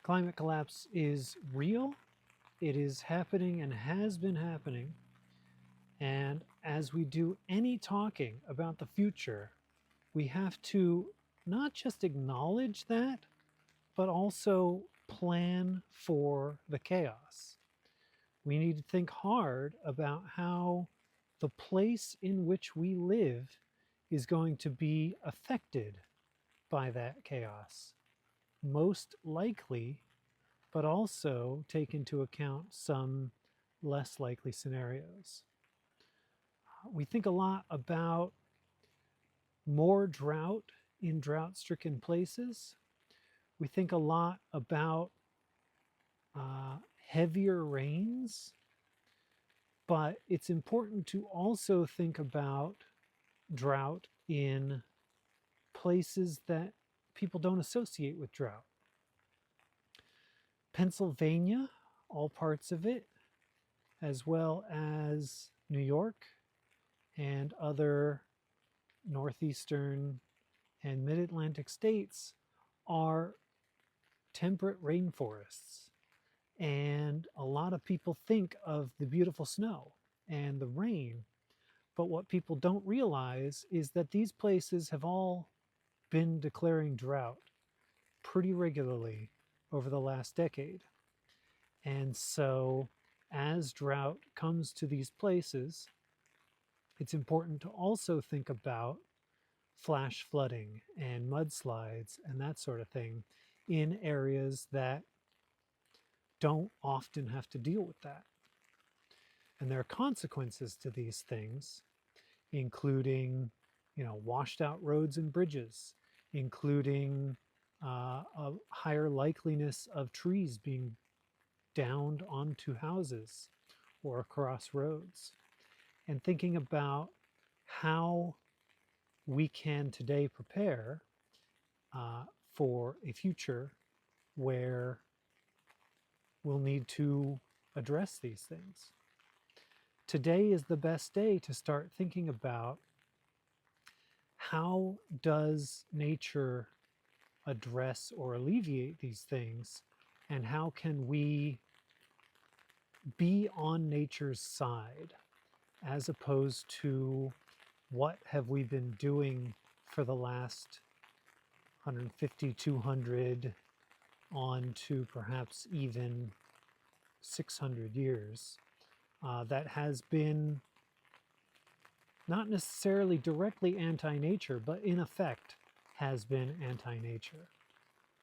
Climate collapse is real. It is happening and has been happening. And as we do any talking about the future, we have to not just acknowledge that, but also plan for the chaos. We need to think hard about how the place in which we live is going to be affected by that chaos. Most likely, but also take into account some less likely scenarios. We think a lot about more drought in drought-stricken places. We think a lot about heavier rains, but it's important to also think about drought in places that people don't associate with drought. Pennsylvania, all parts of it, as well as New York and other northeastern and mid-Atlantic states are temperate rainforests. And a lot of people think of the beautiful snow and the rain, but what people don't realize is that these places have all been declaring drought pretty regularly over the last decade. And so as drought comes to these places, it's important to also think about flash flooding and mudslides and that sort of thing in areas that don't often have to deal with that. And there are consequences to these things, including, washed out roads and bridges, including a higher likeliness of trees being downed onto houses or across roads. And thinking about how we can today prepare for a future where we'll need to address these things. Today is the best day to start thinking about how does nature address or alleviate these things, and how can we be on nature's side as opposed to what have we been doing for the last 150, 200, on to perhaps even 600 years that has been not necessarily directly anti-nature, but in effect has been anti-nature.